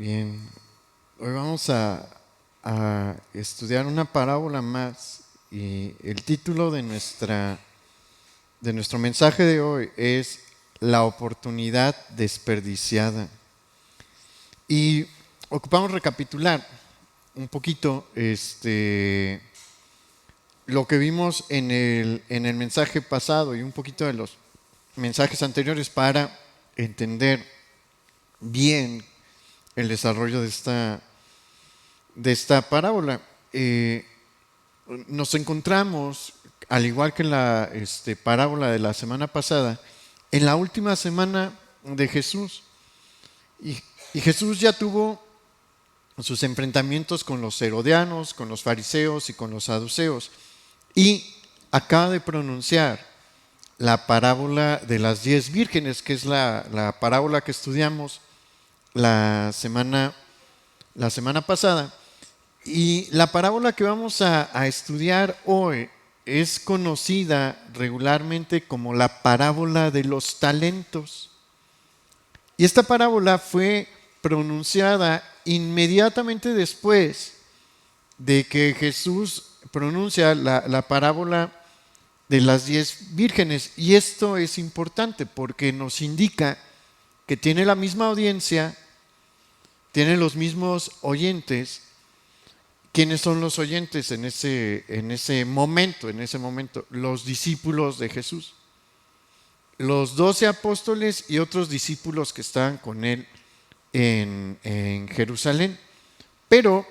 Bien, hoy vamos a estudiar una parábola más y el título de nuestro mensaje de hoy es La oportunidad desperdiciada. Y ocupamos recapitular un poquito lo que vimos en el mensaje pasado y un poquito de los mensajes anteriores para entender bien el desarrollo de esta parábola. Eh, Nos encontramos, al igual que en la parábola de la semana pasada, en la última semana de Jesús. Y, y Jesús ya tuvo sus enfrentamientos con los herodianos, con los fariseos y con los saduceos. Y acaba de pronunciar la parábola de las 10 vírgenes, que es la parábola que estudiamos la semana pasada. Y la parábola que vamos a estudiar hoy es conocida regularmente como la parábola de los talentos. Y esta parábola fue pronunciada inmediatamente después de que Jesús pronuncia la parábola de las 10 vírgenes. Y esto es importante porque nos indica que tiene la misma audiencia, tiene los mismos oyentes. ¿Quiénes son los oyentes en ese momento? En ese momento, los discípulos de Jesús. Los 12 apóstoles y otros discípulos que estaban con él en Jerusalén. Pero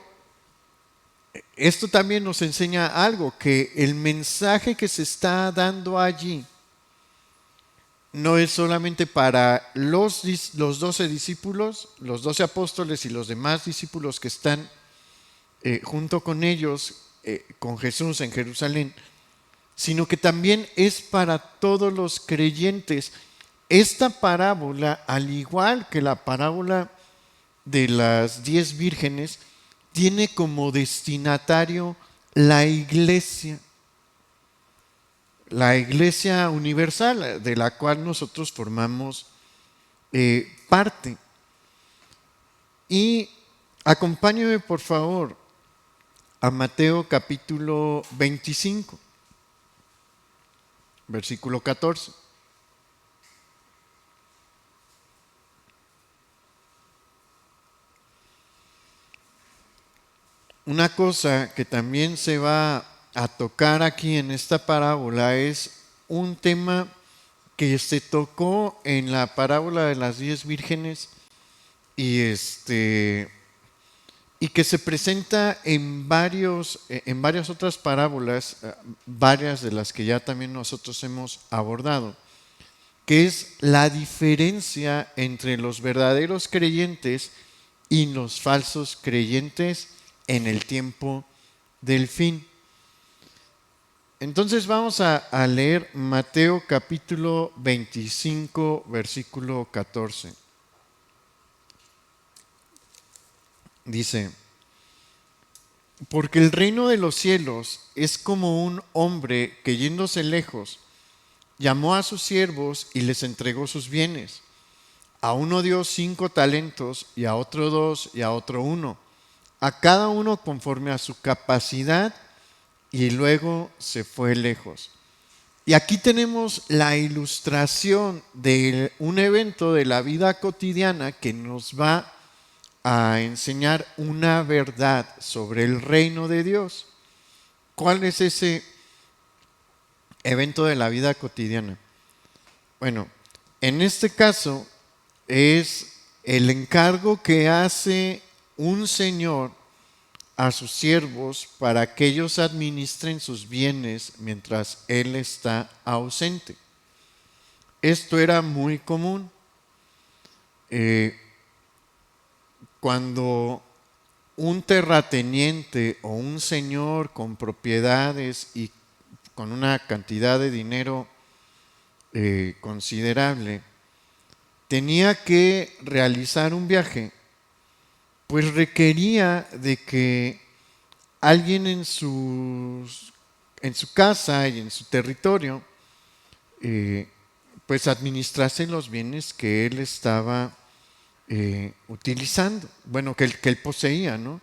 esto también nos enseña algo, que el mensaje que se está dando allí no es solamente para los 12 discípulos, los 12 apóstoles y los demás discípulos que están junto con ellos, con Jesús en Jerusalén, sino que también es para todos los creyentes. Esta parábola, al igual que la parábola de las 10 vírgenes, tiene como destinatario la iglesia universal, de la cual nosotros formamos parte. Y acompáñeme, por favor, a Mateo capítulo 25, versículo 14. Una cosa que también se va a tocar aquí en esta parábola es un tema que se tocó en la parábola de las 10 vírgenes y y que se presenta en varias otras parábolas, varias de las que ya también nosotros hemos abordado, que es la diferencia entre los verdaderos creyentes y los falsos creyentes en el tiempo del fin. Entonces vamos a leer Mateo capítulo 25, versículo 14. Dice: porque el reino de los cielos es como un hombre que, yéndose lejos, llamó a sus siervos y les entregó sus bienes. A uno dio 5 talentos, y a otro 2, y a otro 1, a cada uno conforme a su capacidad, y luego se fue lejos. Y aquí tenemos la ilustración de un evento de la vida cotidiana que nos va a enseñar una verdad sobre el reino de Dios. ¿Cuál es ese evento de la vida cotidiana? Bueno, en este caso es el encargo que hace un señor a sus siervos para que ellos administren sus bienes mientras él está ausente. Esto era muy común. Cuando un terrateniente o un señor con propiedades y con una cantidad de dinero considerable tenía que realizar un viaje, pues requería de que alguien en su casa y en su territorio pues administrase los bienes que él estaba utilizando, bueno, que él poseía, ¿no?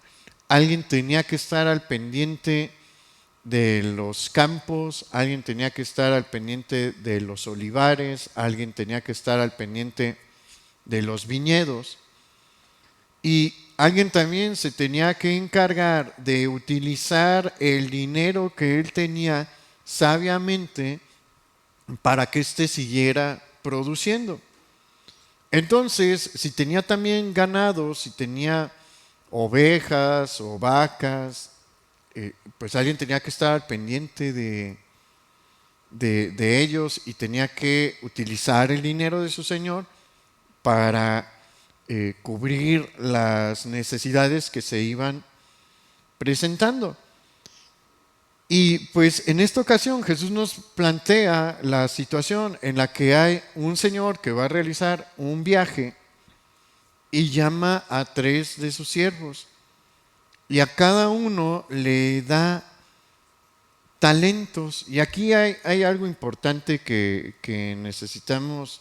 Alguien tenía que estar al pendiente de los campos, alguien tenía que estar al pendiente de los olivares, alguien tenía que estar al pendiente de los viñedos y alguien también se tenía que encargar de utilizar el dinero que él tenía sabiamente para que éste siguiera produciendo. Entonces, si tenía también ganado, si tenía ovejas o vacas, pues alguien tenía que estar al pendiente de ellos y tenía que utilizar el dinero de su señor para cubrir las necesidades que se iban presentando. Y pues en esta ocasión Jesús nos plantea la situación en la que hay un señor que va a realizar un viaje y llama a 3 de sus siervos y a cada uno le da talentos. Y aquí hay algo importante que necesitamos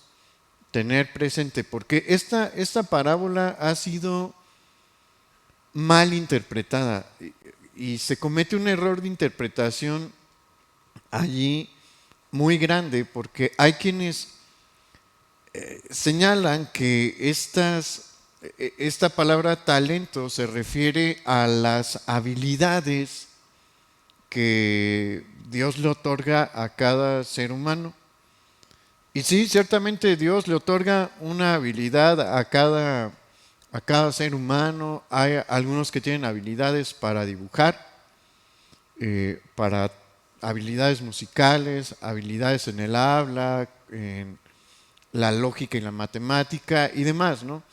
tener presente, porque esta parábola ha sido mal interpretada y se comete un error de interpretación allí muy grande, porque hay quienes señalan que esta palabra talento se refiere a las habilidades que Dios le otorga a cada ser humano. Y sí, ciertamente Dios le otorga una habilidad a cada ser humano. Hay algunos que tienen habilidades para dibujar, para habilidades musicales, habilidades en el habla, en la lógica y la matemática y demás, ¿no?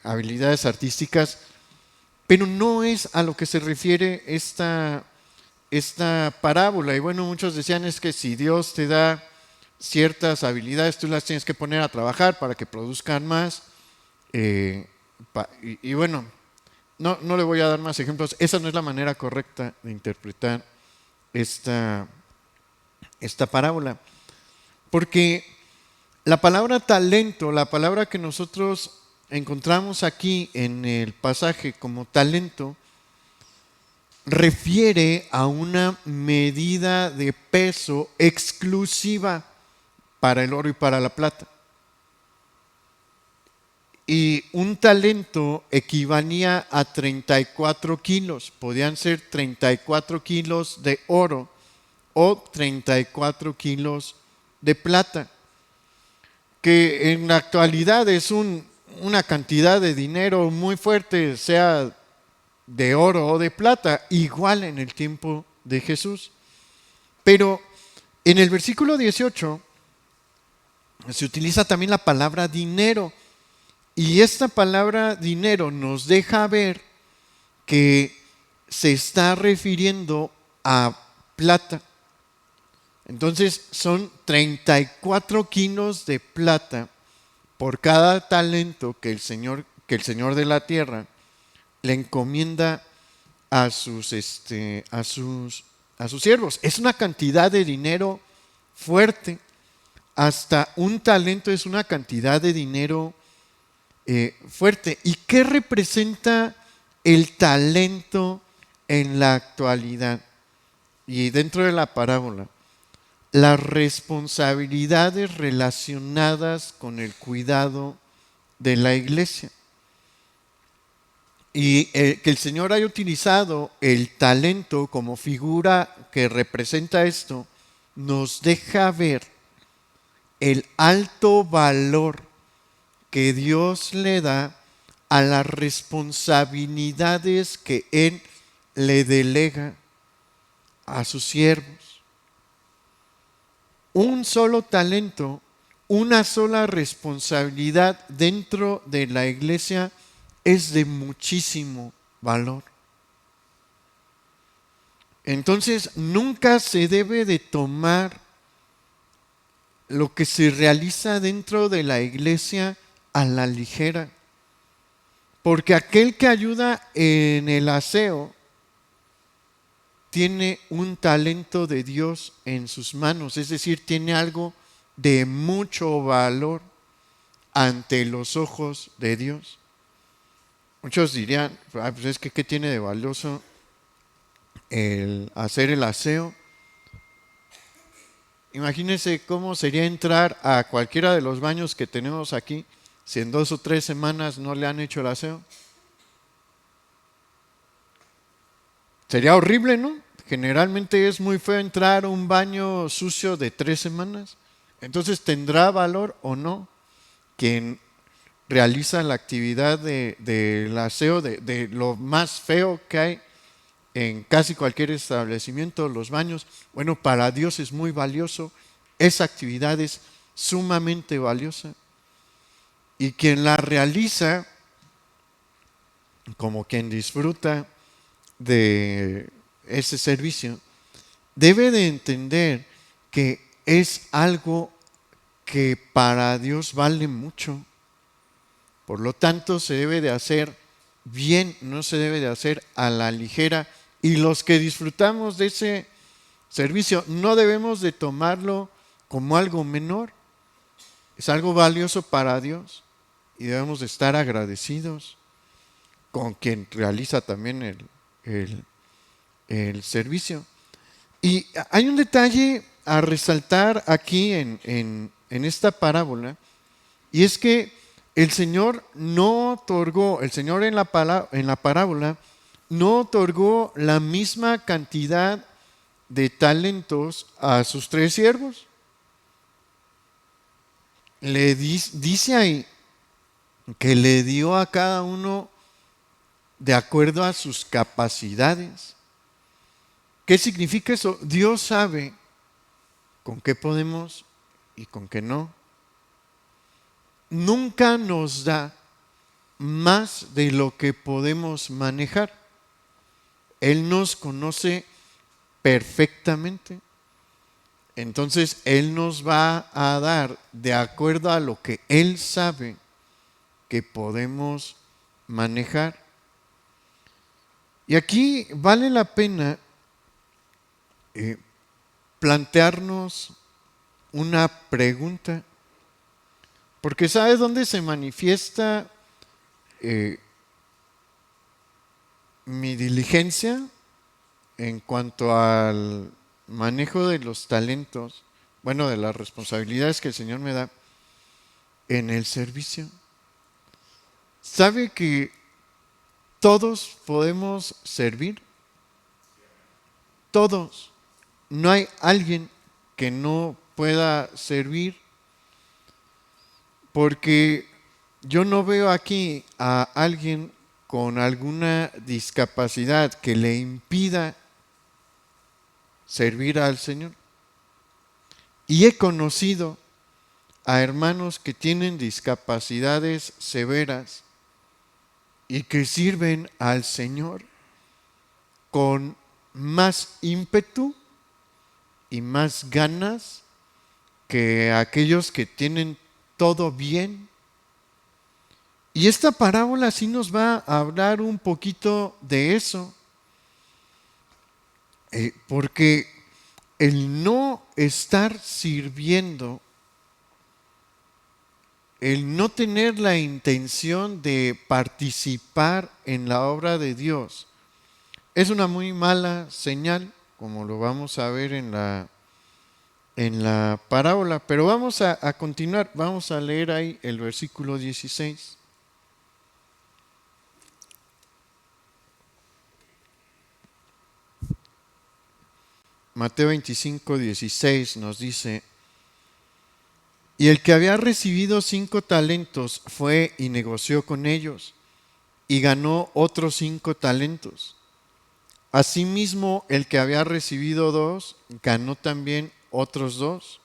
Habilidades artísticas, pero no es a lo que se refiere esta parábola. Y bueno, muchos decían es que si Dios te da ciertas habilidades, tú las tienes que poner a trabajar para que produzcan más. Y bueno, no le voy a dar más ejemplos. Esa no es la manera correcta de interpretar esta parábola. Porque la palabra talento, la palabra que nosotros encontramos aquí en el pasaje como talento, refiere a una medida de peso exclusiva para el oro y para la plata. Y un talento equivalía a 34 kilos. Podían ser 34 kilos de oro o 34 kilos de plata, que en la actualidad es una cantidad de dinero muy fuerte, sea de oro o de plata, igual en el tiempo de Jesús. Pero en el versículo 18 se utiliza también la palabra dinero. Y esta palabra dinero nos deja ver que se está refiriendo a plata. Entonces son 34 kilos de plata por cada talento que el Señor de la tierra le encomienda a sus siervos. Es una cantidad de dinero fuerte. Hasta un talento es una cantidad de dinero fuerte. ¿Y qué representa el talento en la actualidad? Y dentro de la parábola, las responsabilidades relacionadas con el cuidado de la iglesia. Y que el Señor haya utilizado el talento como figura que representa esto, nos deja ver el alto valor que Dios le da a las responsabilidades que Él le delega a sus siervos. Un solo talento, una sola responsabilidad dentro de la iglesia es de muchísimo valor. Entonces, nunca se debe de tomar lo que se realiza dentro de la iglesia a la ligera. Porque aquel que ayuda en el aseo tiene un talento de Dios en sus manos, es decir, tiene algo de mucho valor. ante los ojos de Dios. Muchos dirían, pues es que ¿qué tiene de valioso el hacer el aseo? Imagínense cómo sería entrar a cualquiera de los baños que tenemos aquí si en 2 o 3 semanas no le han hecho el aseo. Sería horrible, ¿no? Generalmente es muy feo entrar a un baño sucio de 3 semanas. Entonces, ¿tendrá valor o no quien realiza la actividad del aseo de lo más feo que hay en casi cualquier establecimiento, los baños? Bueno, para Dios es muy valioso. Esa actividad es sumamente valiosa. Y quien la realiza, como quien disfruta de ese servicio, debe de entender que es algo que para Dios vale mucho. Por lo tanto, se debe de hacer bien, no se debe de hacer a la ligera. Y los que disfrutamos de ese servicio no debemos de tomarlo como algo menor. Es algo valioso para Dios y debemos de estar agradecidos con quien realiza también el servicio. Y hay un detalle a resaltar aquí en esta parábola, y es que el Señor no otorgó, el Señor en la parábola no otorgó la misma cantidad de talentos a sus 3 siervos. Dice ahí que le dio a cada uno de acuerdo a sus capacidades. ¿Qué significa eso? Dios sabe con qué podemos y con qué no. Nunca nos da más de lo que podemos manejar. Él nos conoce perfectamente. Entonces, Él nos va a dar de acuerdo a lo que Él sabe que podemos manejar. Y aquí vale la pena plantearnos una pregunta, porque ¿sabes dónde se manifiesta mi diligencia en cuanto al manejo de los talentos, bueno, de las responsabilidades que el Señor me da en el servicio? ¿Sabe que todos podemos servir? Todos. No hay alguien que no pueda servir, porque yo no veo aquí a alguien con alguna discapacidad que le impida servir al Señor. Y he conocido a hermanos que tienen discapacidades severas y que sirven al Señor con más ímpetu y más ganas que aquellos que tienen todo bien. Y esta parábola sí nos va a hablar un poquito de eso, porque el no estar sirviendo, el no tener la intención de participar en la obra de Dios, es una muy mala señal, como lo vamos a ver en la parábola. Pero vamos a continuar, vamos a leer ahí el versículo 16. Mateo 25, 16 nos dice: y el que había recibido 5 talentos fue y negoció con ellos, y ganó otros 5 talentos. Asimismo, el que había recibido 2, ganó también otros 2.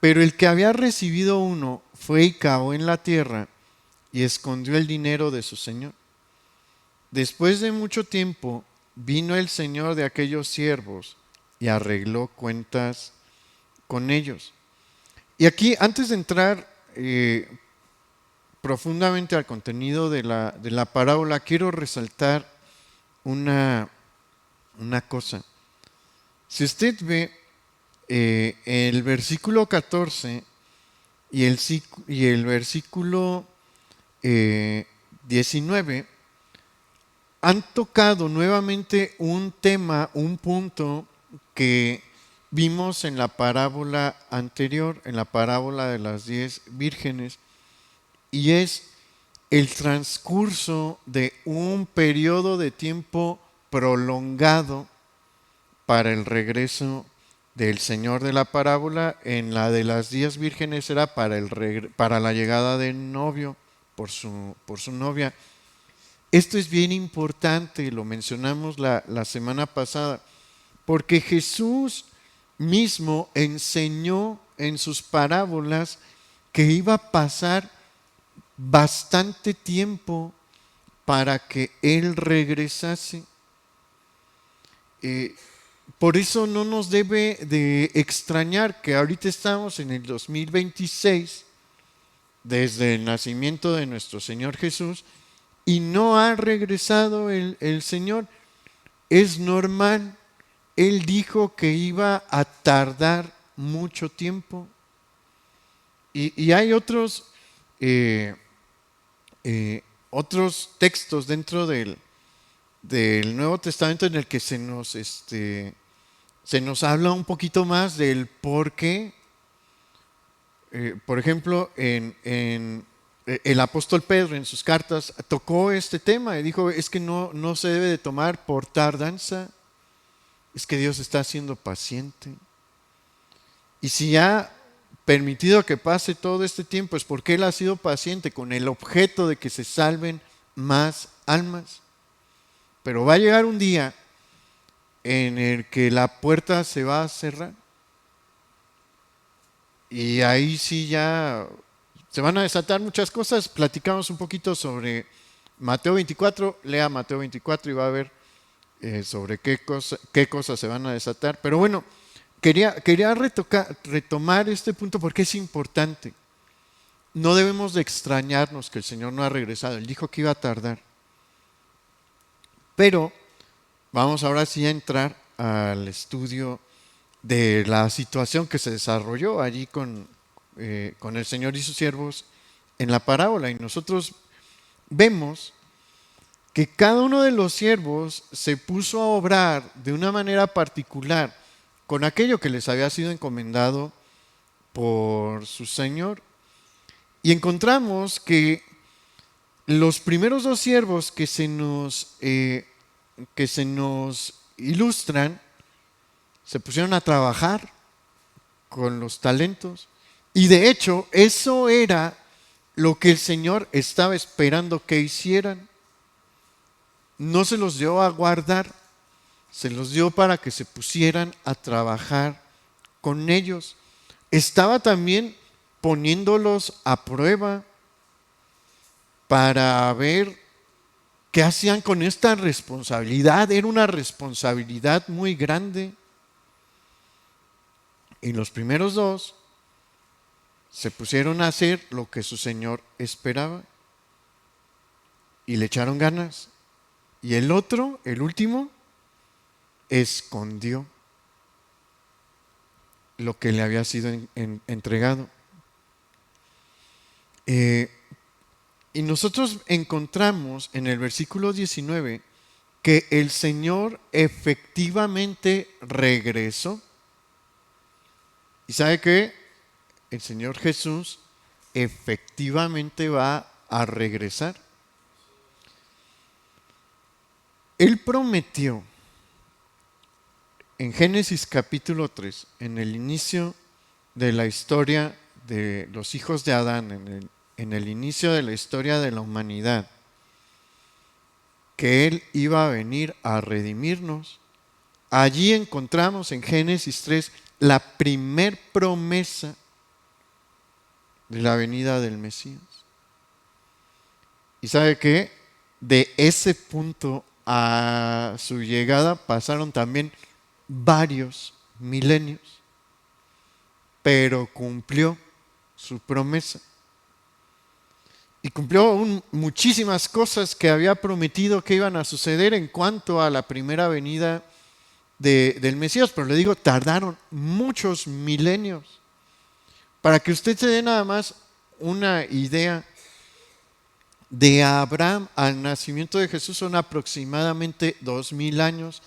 Pero el que había recibido 1 fue y cavó en la tierra y escondió el dinero de su señor. Después de mucho tiempo, vino el señor de aquellos siervos y arregló cuentas con ellos. Y aquí, antes de entrar profundamente al contenido de la parábola, quiero resaltar una cosa. Si usted ve el versículo 14 y el versículo 19 han tocado nuevamente un tema, un punto que vimos en la parábola anterior, en la parábola de las 10 vírgenes, y es el transcurso de un periodo de tiempo prolongado para el regreso del Señor de la parábola. En la de las 10 vírgenes era para la llegada del novio por su novia. Esto es bien importante, lo mencionamos la semana pasada, porque Jesús mismo enseñó en sus parábolas que iba a pasar bastante tiempo para que Él regresase. Por eso no nos debe de extrañar que ahorita estamos en el 2026, desde el nacimiento de nuestro Señor Jesús, y no ha regresado el Señor. Es normal. Él dijo que iba a tardar mucho tiempo. Y hay otros textos dentro del Nuevo Testamento en el que se nos habla un poquito más del por qué. Por ejemplo, el apóstol Pedro en sus cartas tocó este tema y dijo, es que no se debe de tomar por tardanza, es que Dios está siendo paciente. Y si ha permitido que pase todo este tiempo es porque Él ha sido paciente con el objeto de que se salven más almas. Pero va a llegar un día en el que la puerta se va a cerrar. Y ahí sí ya se van a desatar muchas cosas. Platicamos un poquito sobre Mateo 24. Lea Mateo 24 y va a ver sobre qué cosas se van a desatar. Pero bueno, quería retomar este punto porque es importante. No debemos de extrañarnos que el Señor no ha regresado. Él dijo que iba a tardar. Pero vamos ahora sí a entrar al estudio de la situación que se desarrolló allí con el Señor y sus siervos en la parábola. Y nosotros vemos que cada uno de los siervos se puso a obrar de una manera particular con aquello que les había sido encomendado por su Señor. Y encontramos que los primeros dos siervos que se nos ilustran se pusieron a trabajar con los talentos. Y de hecho, eso era lo que el Señor estaba esperando que hicieran. No se los dio a guardar, se los dio para que se pusieran a trabajar con ellos. Estaba también poniéndolos a prueba para ver qué hacían con esta responsabilidad. Era una responsabilidad muy grande. Y los primeros dos se pusieron a hacer lo que su Señor esperaba y le echaron ganas. Y el otro, el último, escondió lo que le había sido entregado. Y nosotros encontramos en el versículo 19 que el Señor efectivamente regresó. ¿Y sabe qué? El Señor Jesús efectivamente va a regresar. Él prometió en Génesis capítulo 3, en el inicio de la historia de los hijos de Adán, en el inicio de la historia de la humanidad, que Él iba a venir a redimirnos. Allí encontramos en Génesis 3 la primer promesa de la venida del Mesías. ¿Y sabe qué? De ese punto a su llegada pasaron también varios milenios, pero cumplió su promesa. Y cumplió muchísimas cosas que había prometido que iban a suceder en cuanto a la primera venida del Mesías. Pero le digo, tardaron muchos milenios Para que usted se dé nada más una idea, de Abraham al nacimiento de Jesús son aproximadamente 2000 años.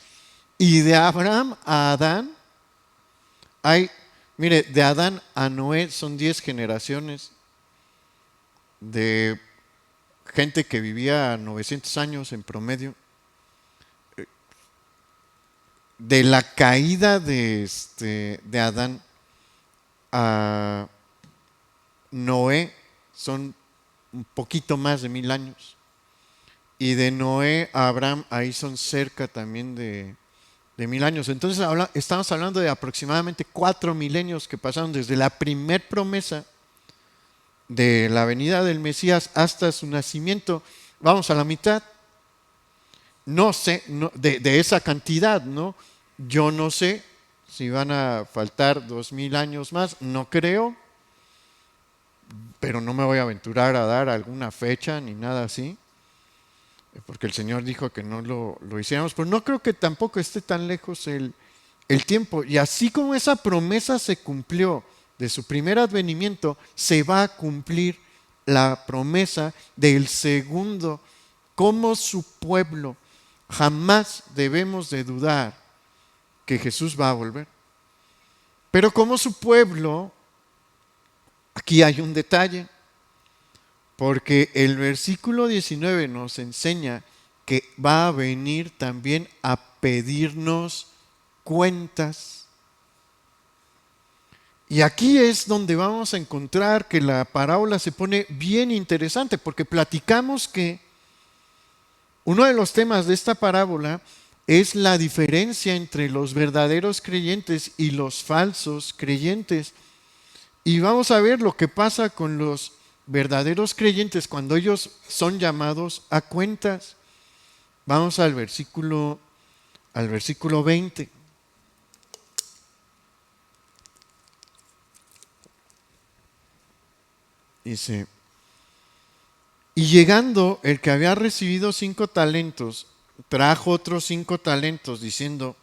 Y de Abraham a Adán hay, mire, de Adán a Noé son 10 generaciones de gente que vivía 900 años en promedio. De la caída de Adán a Noé son un poquito más de 1000 años. Y de Noé a Abraham ahí son cerca también de 1000 años. Entonces estamos hablando de aproximadamente 4 milenios que pasaron desde la primer promesa de la venida del Mesías hasta su nacimiento. Vamos a la mitad. No sé, de esa cantidad, ¿no? Yo no sé si van a faltar 2000 años más, no creo, pero no me voy a aventurar a dar alguna fecha ni nada así, porque el Señor dijo que no lo hiciéramos, pero no creo que tampoco esté tan lejos el tiempo. Y así como esa promesa se cumplió de su primer advenimiento, se va a cumplir la promesa del segundo, como su pueblo. Jamás debemos de dudar que Jesús va a volver. Pero como su pueblo, aquí hay un detalle, porque el versículo 19 nos enseña que va a venir también a pedirnos cuentas. Y aquí es donde vamos a encontrar que la parábola se pone bien interesante, porque platicamos que uno de los temas de esta parábola es la diferencia entre los verdaderos creyentes y los falsos creyentes. Y vamos a ver lo que pasa con los verdaderos creyentes cuando ellos son llamados a cuentas. Vamos al versículo 20. Dice: y llegando el que había recibido 5 talentos, trajo otros 5 talentos, diciendo: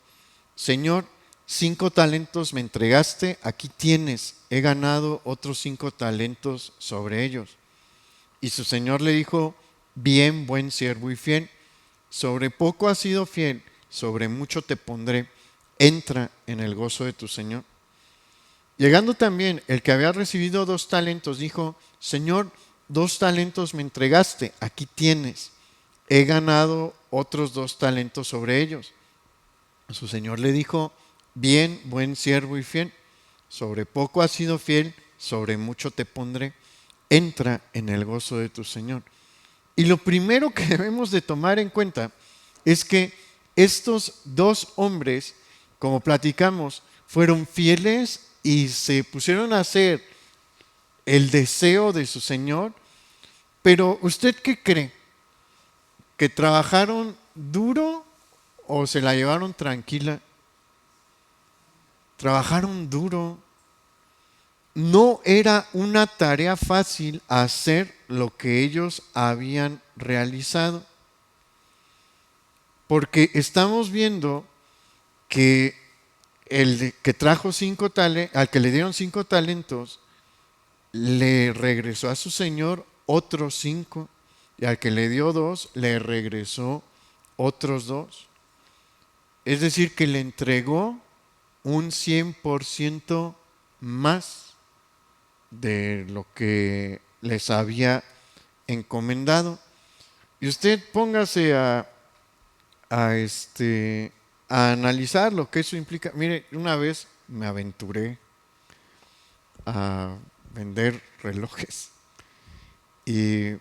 Señor, 5 talentos me entregaste, aquí tienes, he ganado otros 5 talentos sobre ellos. Y su señor le dijo: bien, buen siervo y fiel, sobre poco has sido fiel, sobre mucho te pondré, entra en el gozo de tu señor. Llegando también el que había recibido 2 talentos, dijo: Señor, 2 talentos me entregaste, aquí tienes, he ganado otros 2 talentos sobre ellos. Su señor le dijo: bien, buen siervo y fiel, sobre poco has sido fiel, sobre mucho te pondré, entra en el gozo de tu señor. Y lo primero que debemos de tomar en cuenta es que estos 2 hombres, como platicamos, fueron fieles y se pusieron a hacer el deseo de su señor. Pero ¿usted qué cree? ¿Que trabajaron duro o se la llevaron tranquila? Trabajaron duro. No era una tarea fácil hacer lo que ellos habían realizado, porque estamos viendo que el que trajo 5 talentos, al que le dieron 5 talentos, le regresó a su señor otros 5, y al que le dio 2, le regresó otros 2. Es decir, que le entregó un 100% más de lo que les había encomendado. Y usted póngase a analizar lo que eso implica. Mire, una vez me aventuré a vender relojes y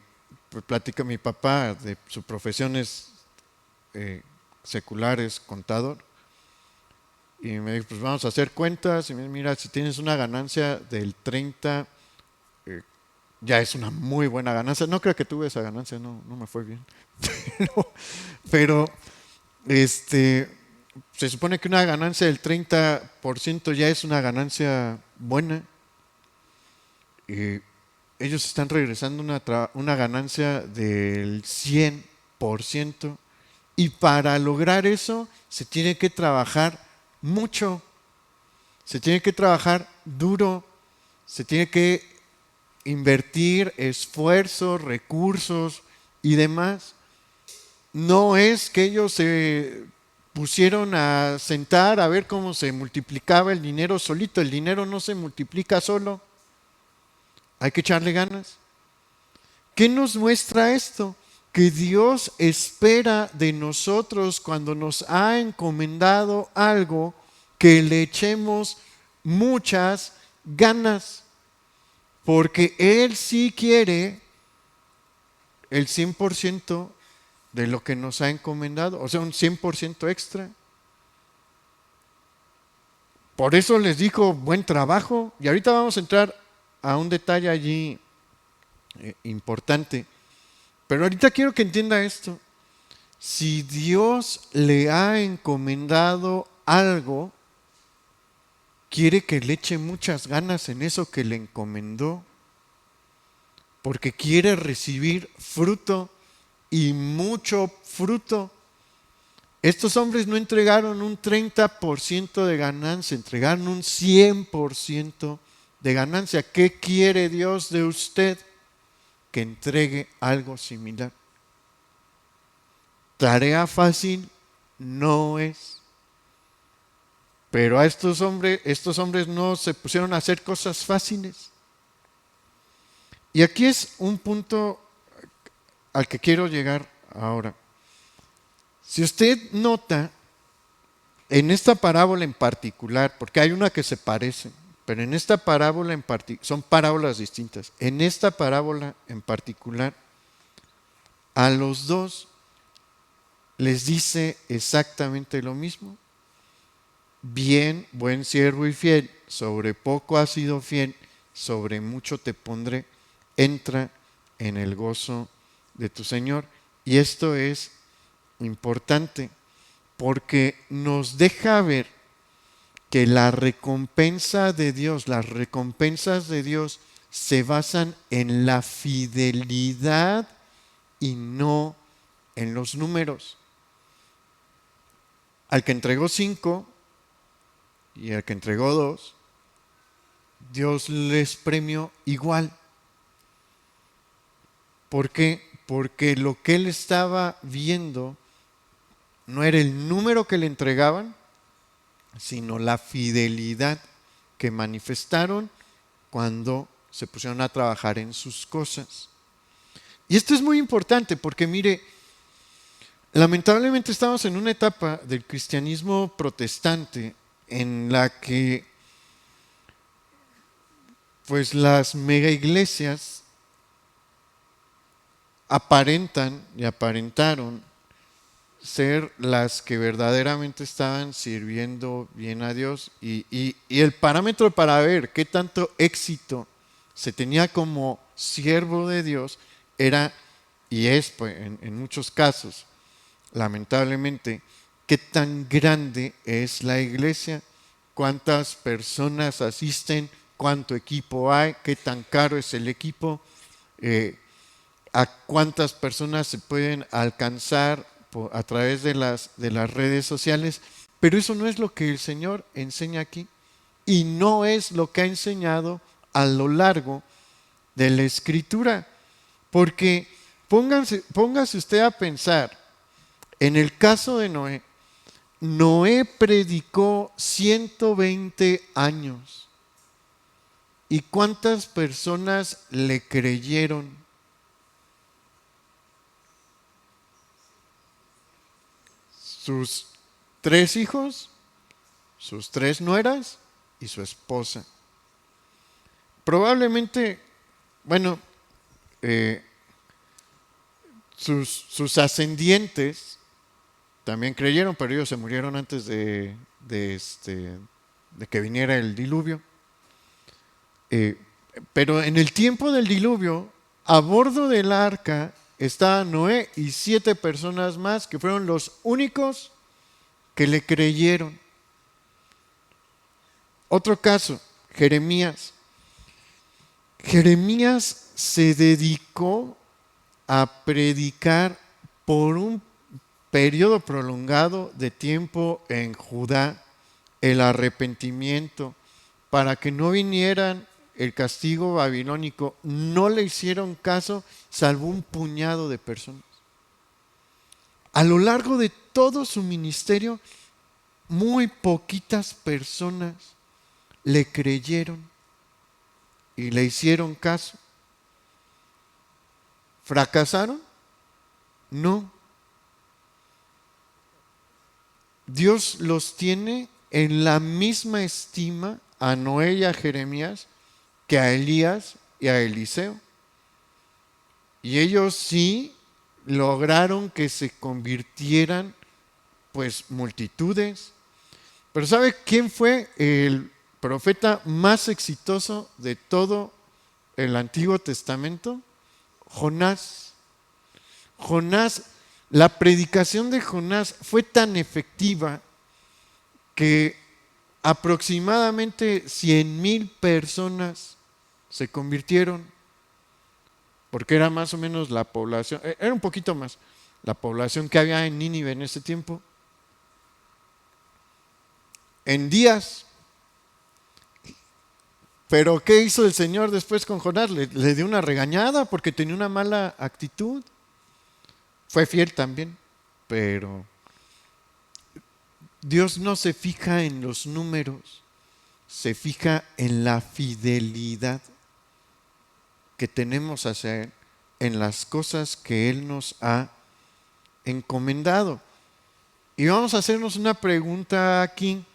pues platica mi papá, de su profesión es secular, es contador, y me dijo: pues vamos a hacer cuentas, y mira, si tienes una ganancia del 30, ya es una muy buena ganancia. No creo que tuve esa ganancia, no me fue bien. pero se supone que una ganancia del 30% ya es una ganancia buena. Y ellos están regresando una ganancia del 100%. Y para lograr eso se tiene que trabajar mucho, se tiene que trabajar duro. se tiene que invertir esfuerzos, recursos y demás. No es que ellos se pusieron a sentar a ver cómo se multiplicaba el dinero solito. El dinero no se multiplica solo. Hay que echarle ganas. ¿Qué nos muestra esto? Que Dios espera de nosotros cuando nos ha encomendado algo que le echemos muchas ganas, porque Él sí quiere el 100% de lo que nos ha encomendado, o sea, un 100% extra. Por eso les dijo buen trabajo, y ahorita vamos a entrar a un detalle allí importante, pero ahorita quiero que entienda esto. Si Dios le ha encomendado algo, quiere que le eche muchas ganas en eso que le encomendó, porque quiere recibir fruto y mucho fruto. Estos hombres no entregaron un 30% de ganancia, entregaron un 100% de ganancia. ¿Qué quiere Dios de usted? Que entregue algo similar. Tarea fácil no es. Pero a estos hombres no se pusieron a hacer cosas fáciles. Y aquí es un punto al que quiero llegar ahora. Si usted nota, en esta parábola en particular, porque hay una que se parece, pero en esta parábola en particular, son parábolas distintas. En esta parábola en particular, a los dos les dice exactamente lo mismo. Bien, buen siervo y fiel, sobre poco has sido fiel, sobre mucho te pondré, entra en el gozo de tu Señor. Y esto es importante porque nos deja ver que la recompensa de Dios, las recompensas de Dios se basan en la fidelidad y no en los números. Al que entregó 5 y al que entregó 2, Dios les premió igual. ¿Por qué? Porque lo que él estaba viendo no era el número que le entregaban, sino la fidelidad que manifestaron cuando se pusieron a trabajar en sus cosas. Y esto es muy importante porque mire, lamentablemente estamos en una etapa del cristianismo protestante en la que pues las mega iglesias aparentan y aparentaron ser las que verdaderamente estaban sirviendo bien a Dios y el parámetro para ver qué tanto éxito se tenía como siervo de Dios era, y es pues, en muchos casos, lamentablemente, qué tan grande es la iglesia, cuántas personas asisten, cuánto equipo hay, qué tan caro es el equipo, a cuántas personas se pueden alcanzar a través de las redes sociales. Pero eso no es lo que el Señor enseña aquí y no es lo que ha enseñado a lo largo de la Escritura. Porque póngase usted a pensar, en el caso de Noé, Noé predicó 120 años. ¿Y cuántas personas le creyeron? Sus 3 hijos, sus 3 nueras y su esposa. Probablemente, bueno, sus ascendientes también creyeron, pero ellos se murieron antes de que viniera el diluvio. Pero en el tiempo del diluvio, a bordo del arca estaba Noé y 7 personas más que fueron los únicos que le creyeron. Otro caso, Jeremías. Jeremías se dedicó a predicar por un periodo prolongado de tiempo en Judá el arrepentimiento para que no vinieran el castigo babilónico, no le hicieron caso, salvo un puñado de personas. A lo largo de todo su ministerio, muy poquitas personas le creyeron y le hicieron caso. ¿Fracasaron? No. Dios los tiene en la misma estima a Noé y a Jeremías que a Elías y a Eliseo. Y ellos sí lograron que se convirtieran pues multitudes. Pero ¿sabe quién fue el profeta más exitoso de todo el Antiguo Testamento? Jonás. Jonás, la predicación de Jonás fue tan efectiva que aproximadamente 100,000 personas se convirtieron, porque era más o menos la población, era un poquito más, la población que había en Nínive en ese tiempo. En días. Pero ¿qué hizo el Señor después con Jonás? Le dio una regañada porque tenía una mala actitud. Fue fiel también, pero Dios no se fija en los números, se fija en la fidelidad que tenemos hacia Él, en las cosas que Él nos ha encomendado. Y vamos a hacernos una pregunta aquí.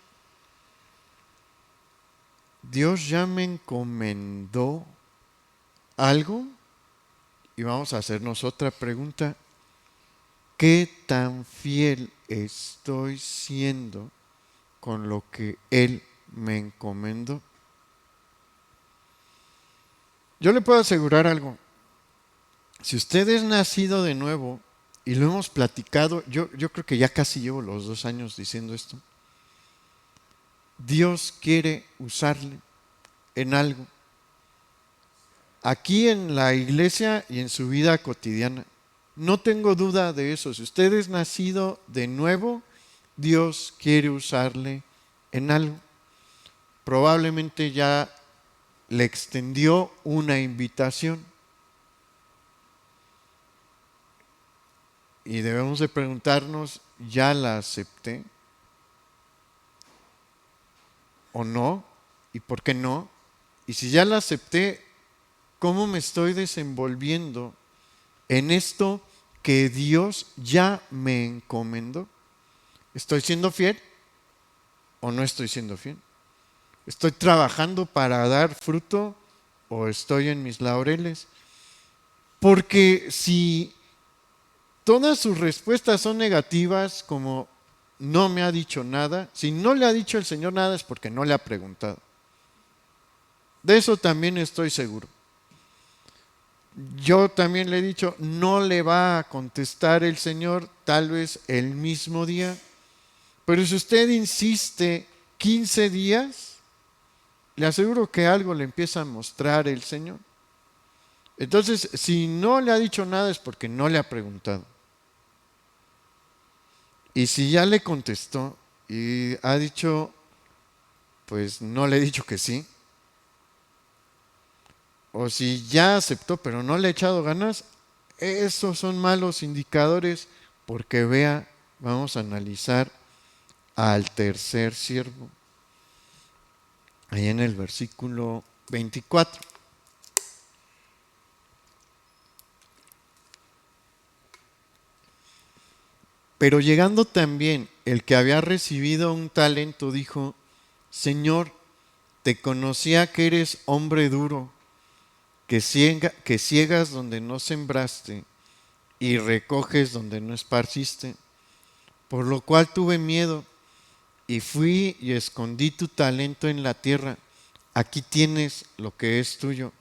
¿Dios ya me encomendó algo? Y vamos a hacernos otra pregunta. ¿Qué tan fiel estoy siendo con lo que Él me encomendó? Yo le puedo asegurar algo. Si usted es nacido de nuevo, y lo hemos platicado, yo creo que ya casi llevo los 2 años diciendo esto, Dios quiere usarle en algo. Aquí en la iglesia y en su vida cotidiana. No tengo duda de eso. Si usted es nacido de nuevo, Dios quiere usarle en algo. Probablemente ya le extendió una invitación. Y debemos de preguntarnos, ¿ya la acepté? ¿O no? ¿Y por qué no? Y si ya la acepté, ¿cómo me estoy desenvolviendo en esto que Dios ya me encomendó? ¿Estoy siendo fiel o no estoy siendo fiel? ¿Estoy trabajando para dar fruto o estoy en mis laureles? Porque si todas sus respuestas son negativas, como no me ha dicho nada, si no le ha dicho el Señor nada es porque no le ha preguntado. De eso también estoy seguro. Yo también le he dicho, no le va a contestar el Señor tal vez el mismo día, pero si usted insiste 15 días, le aseguro que algo le empieza a mostrar el Señor. Entonces, si no le ha dicho nada es porque no le ha preguntado. Y si ya le contestó y ha dicho, pues no le he dicho que sí, o si ya aceptó pero no le ha echado ganas, esos son malos indicadores, porque vea, vamos a analizar al tercer siervo, ahí en el versículo 24. Pero llegando también el que había recibido un talento, dijo, Señor, te conocía que eres hombre duro, que ciegas donde no sembraste y recoges donde no esparciste, por lo cual tuve miedo y fui y escondí tu talento en la tierra. Aquí tienes lo que es tuyo.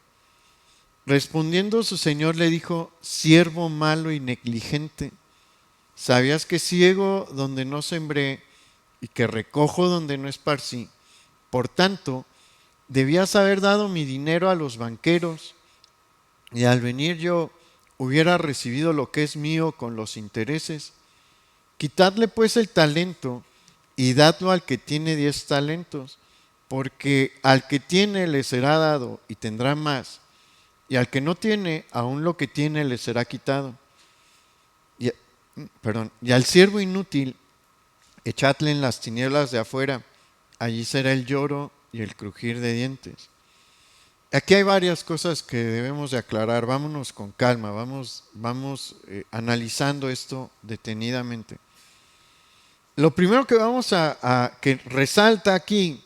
Respondiendo su señor le dijo, siervo malo y negligente, ¿sabías que ciego donde no sembré y que recojo donde no esparcí? Por tanto, debías haber dado mi dinero a los banqueros, y al venir yo hubiera recibido lo que es mío con los intereses. Quitadle pues el talento y dadlo al que tiene 10 talentos, porque al que tiene le será dado y tendrá más, y al que no tiene, aún lo que tiene le será quitado. Y, y al siervo inútil, echadle en las tinieblas de afuera, allí será el lloro y el crujir de dientes. Aquí hay varias cosas que debemos de aclarar. Vámonos con calma, vamos analizando esto detenidamente. Lo primero que que resalta aquí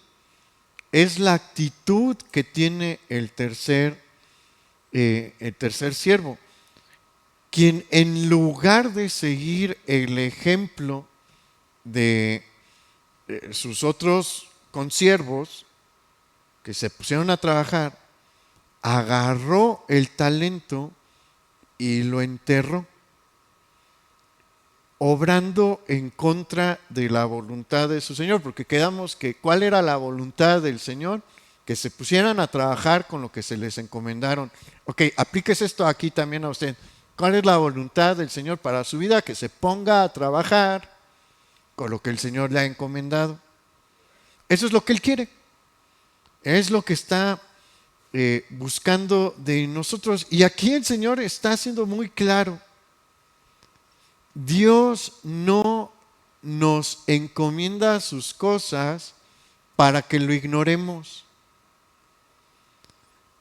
es la actitud que tiene el tercer siervo, quien en lugar de seguir el ejemplo de sus otros consiervos que se pusieron a trabajar, agarró el talento y lo enterró, obrando en contra de la voluntad de su Señor, porque quedamos que ¿cuál era la voluntad del Señor? Que se pusieran a trabajar con lo que se les encomendaron. Ok, aplíquese esto aquí también a usted. ¿Cuál es la voluntad del Señor para su vida? Que se ponga a trabajar con lo que el Señor le ha encomendado. Eso es lo que Él quiere. Es lo que está buscando de nosotros. Y aquí el Señor está siendo muy claro. Dios no nos encomienda sus cosas para que lo ignoremos.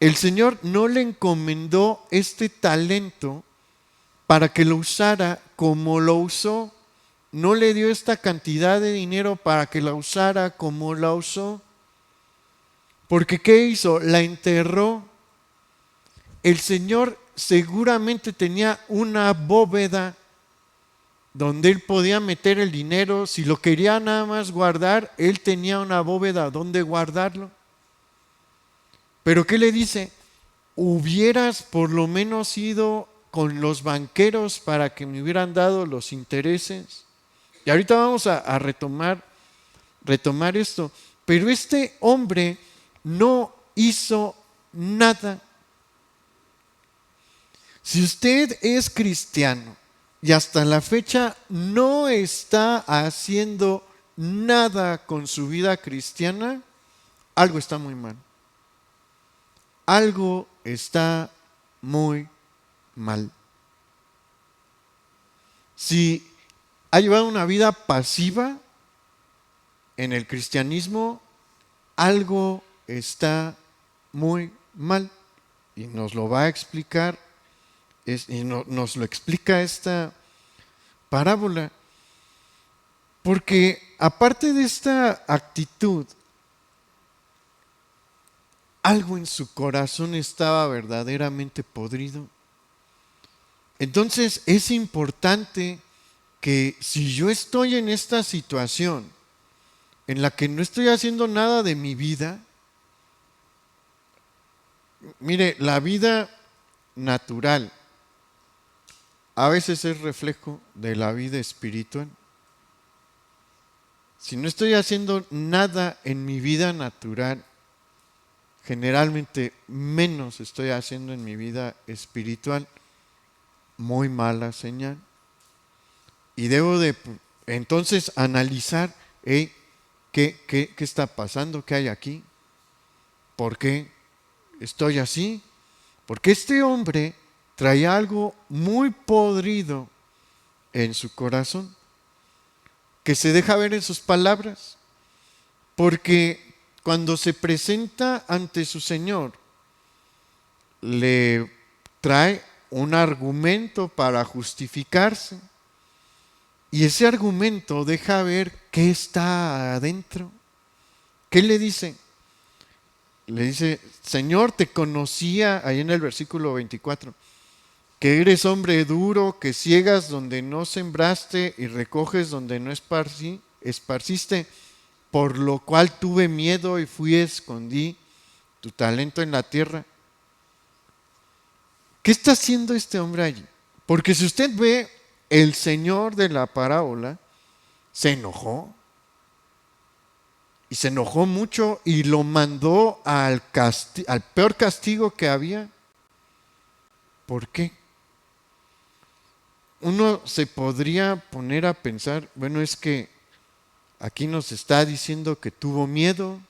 El Señor no le encomendó este talento para que lo usara como lo usó. No le dio esta cantidad de dinero para que la usara como la usó. Porque ¿qué hizo? La enterró. El Señor seguramente tenía una bóveda donde él podía meter el dinero. Si lo quería nada más guardar, él tenía una bóveda donde guardarlo. Pero ¿qué le dice? Hubieras por lo menos ido con los banqueros para que me hubieran dado los intereses. Y ahorita vamos a retomar esto. Pero este hombre no hizo nada. Si usted es cristiano y hasta la fecha no está haciendo nada con su vida cristiana, algo está muy mal. Algo está muy mal. Si ha llevado una vida pasiva en el cristianismo, algo está muy mal. Y nos lo va a explicar, nos lo explica esta parábola. Porque aparte de esta actitud, algo en su corazón estaba verdaderamente podrido. Entonces es importante que si yo estoy en esta situación en la que no estoy haciendo nada de mi vida, mire, la vida natural a veces es reflejo de la vida espiritual. Si no estoy haciendo nada en mi vida natural, generalmente menos estoy haciendo en mi vida espiritual. Muy mala señal. Y debo de entonces analizar, ¿qué está pasando? ¿Qué hay aquí? ¿Por qué estoy así? Porque este hombre traía algo muy podrido en su corazón, que se deja ver en sus palabras. Porque cuando se presenta ante su Señor, le trae un argumento para justificarse. Y ese argumento deja ver qué está adentro. ¿Qué le dice? Le dice, Señor, te conocía, ahí en el versículo 24, que eres hombre duro, que ciegas donde no sembraste y recoges donde no esparciste, por lo cual tuve miedo y fui escondí tu talento en la tierra. ¿Qué está haciendo este hombre allí? Porque si usted ve, el Señor de la parábola se enojó. Y se enojó mucho y lo mandó al peor castigo que había. ¿Por qué? Uno se podría poner a pensar, bueno, es que aquí nos está diciendo que tuvo miedo,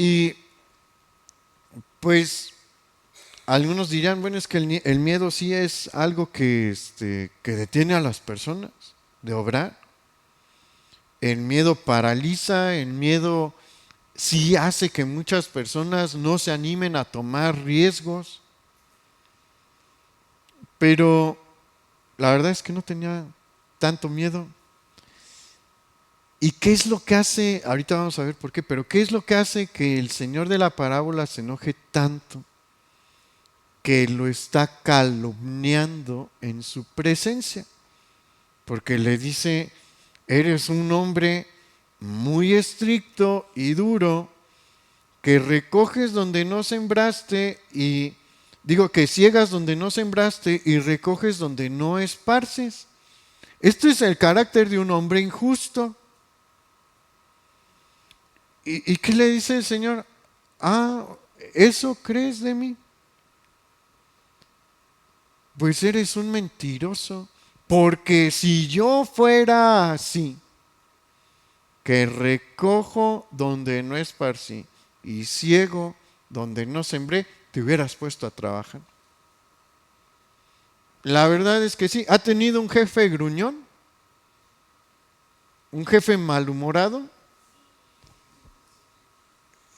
Y pues algunos dirán, bueno, es que el miedo sí es algo que detiene a las personas de obrar. El miedo paraliza, el miedo sí hace que muchas personas no se animen a tomar riesgos, pero la verdad es que no tenía tanto miedo. ¿Y qué es lo que hace? Ahorita vamos a ver por qué, pero ¿qué es lo que hace que el Señor de la parábola se enoje tanto? Que lo está calumniando en su presencia, porque le dice, eres un hombre muy estricto y duro, que recoges donde no sembraste y digo que ciegas donde no sembraste y recoges donde no esparces. Esto es el carácter de un hombre injusto. ¿Y qué le dice el Señor? Ah, ¿eso crees de mí? Pues eres un mentiroso. Porque si yo fuera así, que recojo donde no esparcí y ciego donde no sembré, te hubieras puesto a trabajar. La verdad es que sí. ¿Ha tenido un jefe gruñón? ¿Un jefe malhumorado?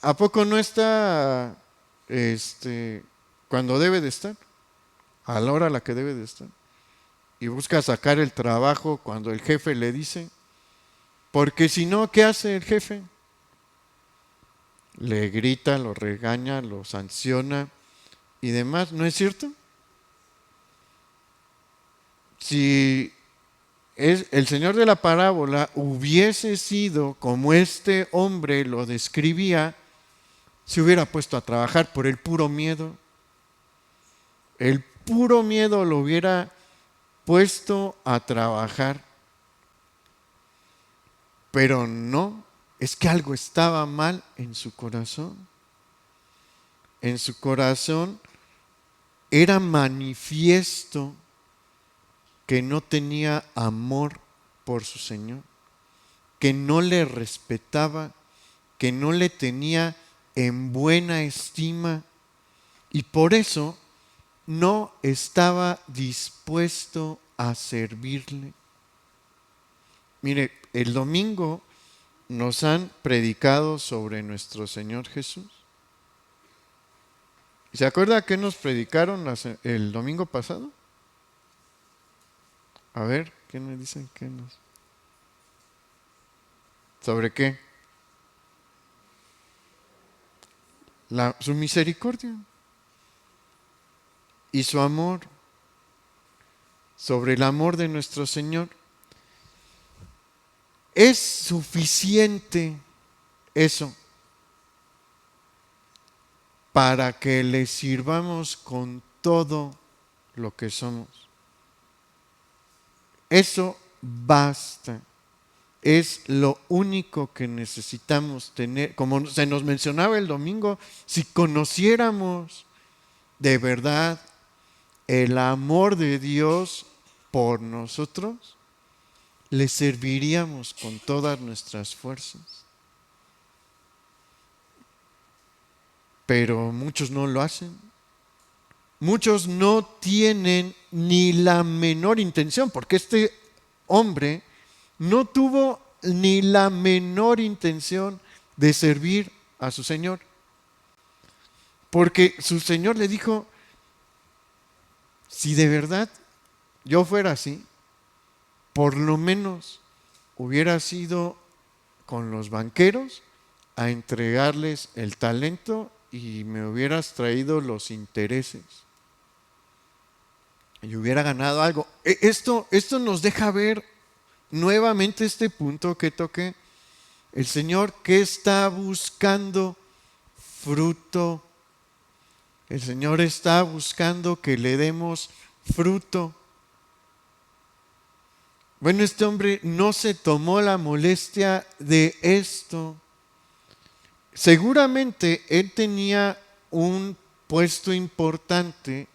¿A poco no está cuando debe de estar? A la hora a la que debe de estar. Y busca sacar el trabajo cuando el jefe le dice. Porque si no, ¿qué hace el jefe? Le grita, lo regaña, lo sanciona y demás. ¿No es cierto? Si el Señor de la parábola hubiese sido como este hombre lo describía, se hubiera puesto a trabajar por el puro miedo. El puro miedo lo hubiera puesto a trabajar. Pero no, es que algo estaba mal en su corazón. En su corazón era manifiesto que no tenía amor por su Señor, que no le respetaba, que no le tenía en buena estima y por eso no estaba dispuesto a servirle. Mire, el domingo nos han predicado sobre nuestro Señor Jesús. ¿Se acuerda qué nos predicaron el domingo pasado? A ver, ¿qué me dicen? ¿Sobre qué? Su misericordia y su amor, sobre el amor de nuestro Señor. Es suficiente eso para que le sirvamos con todo lo que somos. Eso basta. Es lo único que necesitamos tener. Como se nos mencionaba el domingo, si conociéramos de verdad el amor de Dios por nosotros, le serviríamos con todas nuestras fuerzas. Pero muchos no lo hacen. Muchos no tienen ni la menor intención, porque este hombre no tuvo ni la menor intención de servir a su Señor. Porque su Señor le dijo, si de verdad yo fuera así, por lo menos hubiera sido con los banqueros a entregarles el talento y me hubieras traído los intereses. Y hubiera ganado algo. Esto nos deja ver nuevamente este punto que toqué. El Señor que está buscando fruto. El Señor está buscando que le demos fruto. Bueno, este hombre no se tomó la molestia de esto. Seguramente él tenía un puesto importante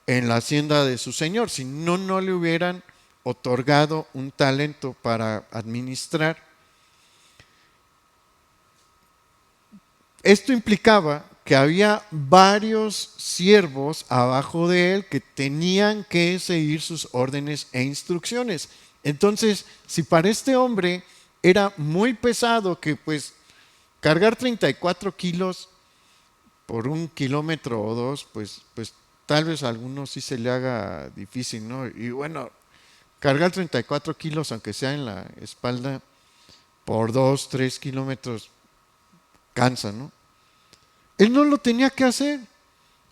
en la hacienda de su señor, si no, no le hubieran otorgado un talento para administrar. Esto implicaba que había varios siervos abajo de él que tenían que seguir sus órdenes e instrucciones. Entonces, si para este hombre era muy pesado que pues cargar 34 kilos por 1 kilómetro o dos, pues tal vez a algunos sí se le haga difícil, ¿no? Y bueno, cargar 34 kilos, aunque sea en la espalda, por 2, 3 kilómetros, cansa, ¿no? Él no lo tenía que hacer.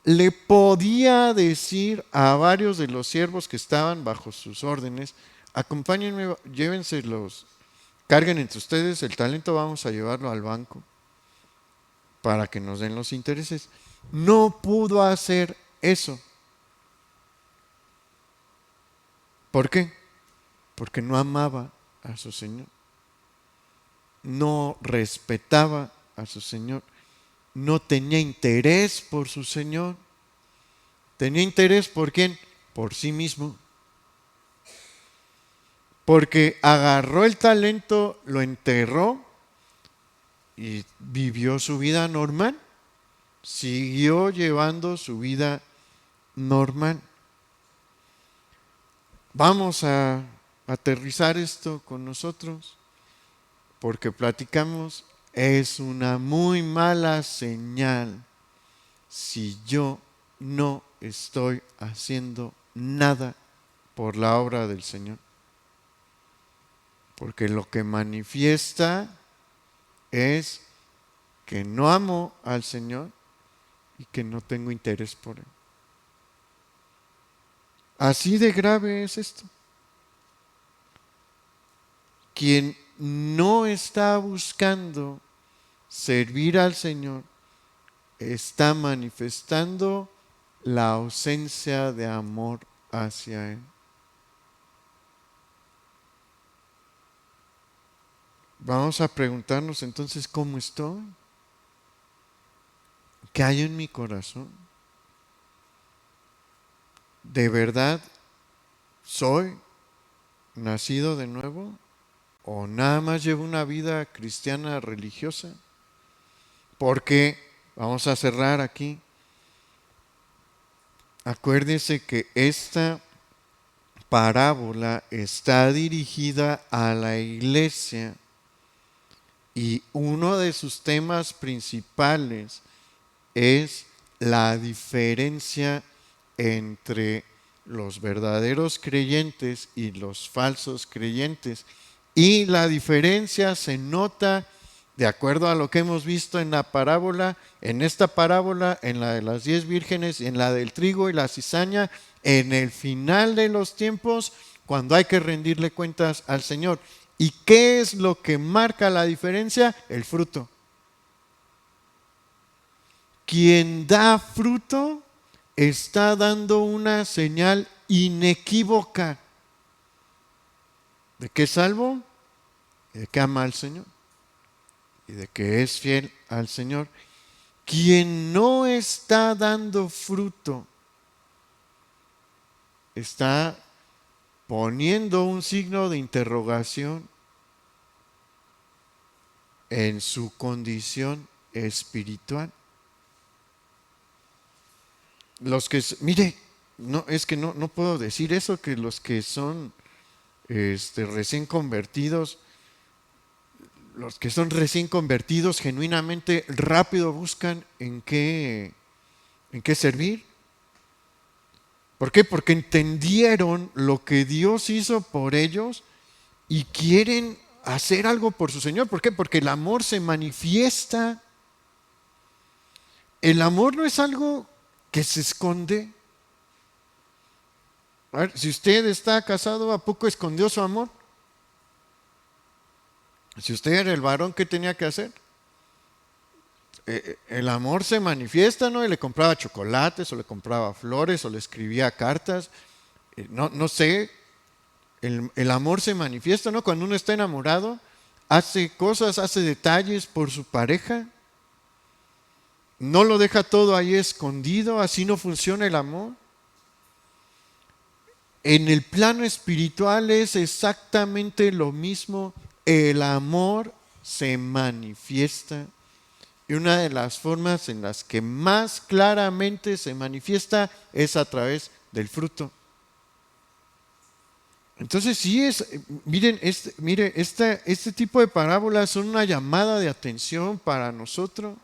Le podía decir a varios de los siervos que estaban bajo sus órdenes: acompáñenme, llévenselos, carguen entre ustedes el talento, vamos a llevarlo al banco para que nos den los intereses. No pudo hacer eso. ¿Por qué? Porque no amaba a su Señor, no respetaba a su Señor, no tenía interés por su Señor. ¿Tenía interés por quién? Por sí mismo. Porque agarró el talento, lo enterró y vivió su vida normal. Siguió llevando su vida normal. Vamos a aterrizar esto con nosotros, porque platicamos, es una muy mala señal si yo no estoy haciendo nada por la obra del Señor. Porque lo que manifiesta es que no amo al Señor y que no tengo interés por Él. Así de grave es esto. Quien no está buscando servir al Señor está manifestando la ausencia de amor hacia Él. Vamos a preguntarnos entonces, ¿cómo estoy? ¿Qué hay en mi corazón? ¿De verdad soy nacido de nuevo? ¿O nada más llevo una vida cristiana religiosa? Porque, vamos a cerrar aquí, acuérdese que esta parábola está dirigida a la iglesia y uno de sus temas principales es la diferencia entre los verdaderos creyentes y los falsos creyentes. Y la diferencia se nota de acuerdo a lo que hemos visto en la parábola, en esta parábola, en la de las 10 vírgenes, en la del trigo y la cizaña, en el final de los tiempos, cuando hay que rendirle cuentas al Señor. ¿Y qué es lo que marca la diferencia? El fruto. Quien da fruto está dando una señal inequívoca de que es salvo, de que ama al Señor y de que es fiel al Señor. Quien no está dando fruto está poniendo un signo de interrogación en su condición espiritual. Los que, mire, no, es que no puedo decir eso, que los que son recién convertidos, los que son recién convertidos genuinamente rápido buscan en qué servir. ¿Por qué? Porque entendieron lo que Dios hizo por ellos y quieren hacer algo por su Señor. ¿Por qué? Porque el amor se manifiesta. El amor no es algo que se esconde. A ver, si usted está casado, ¿a poco escondió su amor? Si usted era el varón, ¿qué tenía que hacer? El amor se manifiesta, ¿no? Y le compraba chocolates, o le compraba flores, o le escribía cartas. No sé, el amor se manifiesta, ¿no? Cuando uno está enamorado, hace cosas, hace detalles por su pareja. No lo deja todo ahí escondido, así no funciona el amor. En el plano espiritual es exactamente lo mismo. El amor se manifiesta Y una de las formas en las que más claramente se manifiesta es a través del fruto. Entonces sí miren, este tipo de parábolas son una llamada de atención para nosotros,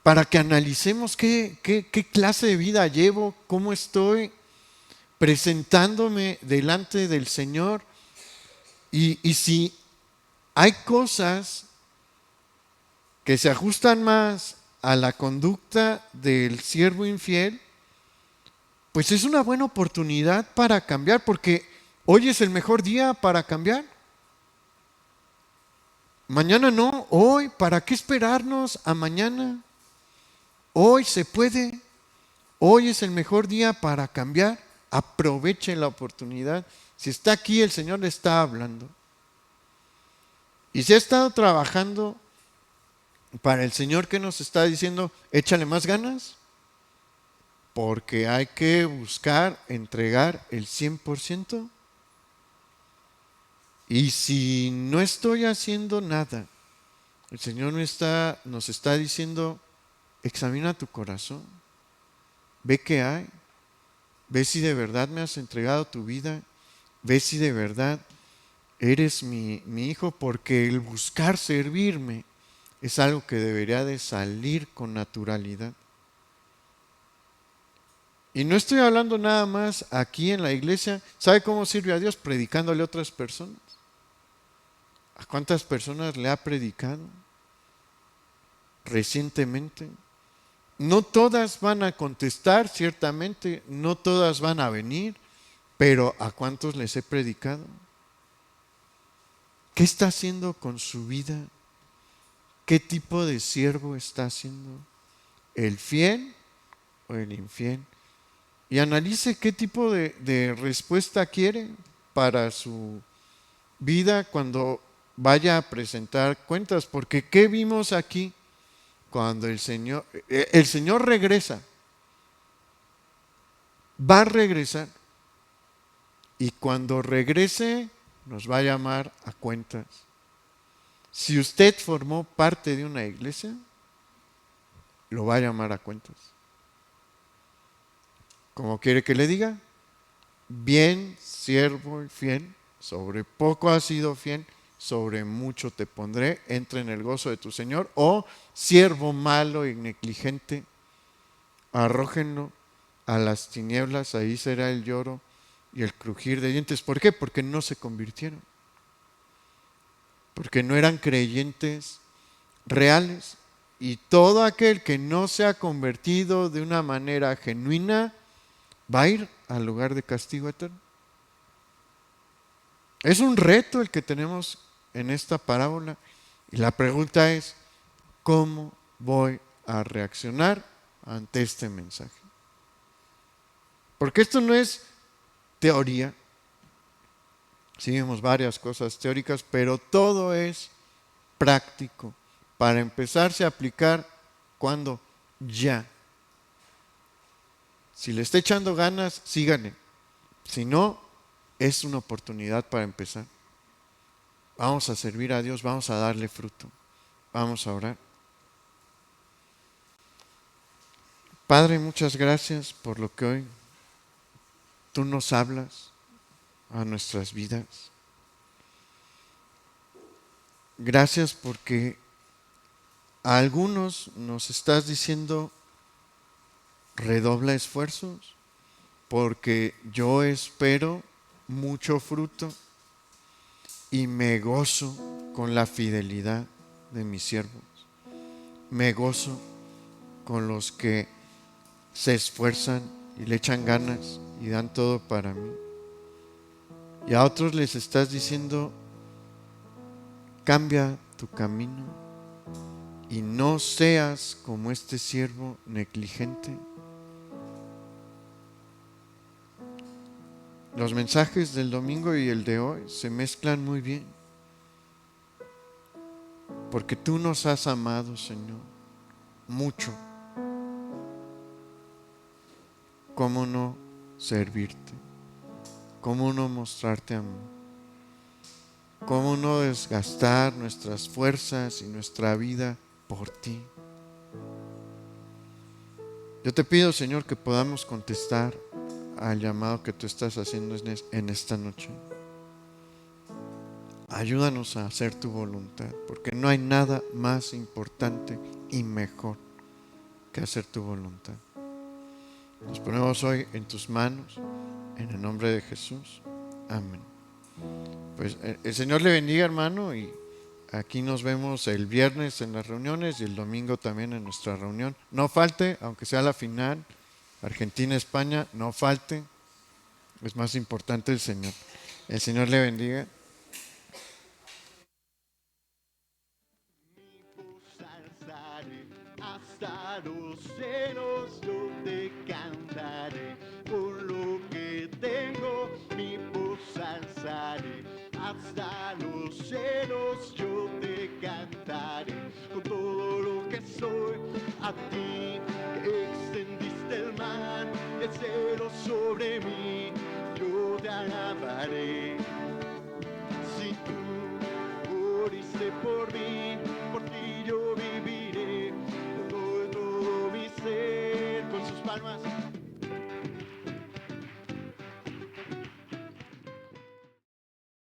para que analicemos qué clase de vida llevo, cómo estoy presentándome delante del Señor y si hay cosas que se ajustan más a la conducta del siervo infiel, pues es una buena oportunidad para cambiar, porque hoy es el mejor día para cambiar. Mañana no, hoy, ¿para qué esperarnos a mañana? Hoy se puede, hoy es el mejor día para cambiar. Aproveche la oportunidad. Si está aquí, el Señor le está hablando. Y si ha estado trabajando para el Señor, que nos está diciendo, échale más ganas, porque hay que buscar entregar el 100%. Y si no estoy haciendo nada, el Señor nos está diciendo, examina tu corazón, ve qué hay, ve si de verdad me has entregado tu vida, ve si de verdad eres mi hijo, porque el buscar servirme es algo que debería de salir con naturalidad. Y no estoy hablando nada más aquí en la iglesia. ¿Sabe cómo sirve a Dios? Predicándole a otras personas. ¿A cuántas personas le ha predicado recientemente? No todas van a contestar, ciertamente, no todas van a venir, pero ¿a cuántos les he predicado? ¿Qué está haciendo con su vida? ¿Qué tipo de siervo está haciendo? ¿El fiel o el infiel? Y analice qué tipo de respuesta quiere para su vida cuando vaya a presentar cuentas, porque ¿qué vimos aquí? Cuando el Señor regresa, va a regresar, y cuando regrese nos va a llamar a cuentas. Si usted formó parte de una iglesia, lo va a llamar a cuentas. ¿Cómo quiere que le diga? Bien, siervo y fiel, sobre poco has sido fiel, sobre mucho te pondré, entra en el gozo de tu Señor. O siervo malo y negligente, arrójenlo a las tinieblas, ahí será el lloro y el crujir de dientes. ¿Por qué? Porque no se convirtieron, porque no eran creyentes reales. Y todo aquel que no se ha convertido de una manera genuina va a ir al lugar de castigo eterno. Es un reto el que tenemos en esta parábola. Y la pregunta es, ¿cómo voy a reaccionar ante este mensaje? Porque esto no es teoría. Sí vemos varias cosas teóricas, pero todo es práctico para empezarse a aplicar cuando ya. Si le está echando ganas, síganle. Si no, es una oportunidad para empezar. Vamos a servir a Dios, vamos a darle fruto. Vamos a orar. Padre, muchas gracias por lo que hoy tú nos hablas a nuestras vidas. Gracias porque a algunos nos estás diciendo, redobla esfuerzos, porque yo espero mucho fruto y me gozo con la fidelidad de mis siervos. Me gozo con los que se esfuerzan y le echan ganas y dan todo para mí. Y a otros les estás diciendo, cambia tu camino y no seas como este siervo negligente. Los mensajes del domingo y el de hoy se mezclan muy bien, porque tú nos has amado, Señor, mucho. ¿Cómo no servirte? ¿Cómo no mostrarte amor? cómo no desgastar nuestras fuerzas y nuestra vida por ti. Yo te pido, Señor, que podamos contestar al llamado que tú estás haciendo en esta noche. Ayúdanos a hacer tu voluntad, porque no hay nada más importante y mejor que hacer tu voluntad. Nos ponemos hoy en tus manos, en el nombre de Jesús. Amén. Pues el Señor le bendiga, hermano, y aquí nos vemos el viernes en las reuniones y el domingo también en nuestra reunión. No falte, aunque sea la final, Argentina-España, no falte. Es más importante el Señor. El Señor le bendiga. Hasta los cielos yo te cantaré, por lo que tengo mi voz alzaré. Hasta los cielos yo te cantaré, con todo lo que soy, a ti que extendiste el mar, el cielo sobre mí, yo te alabaré. Si tú moriste por mí, por ti yo viviré, todo mi ser con sus palmas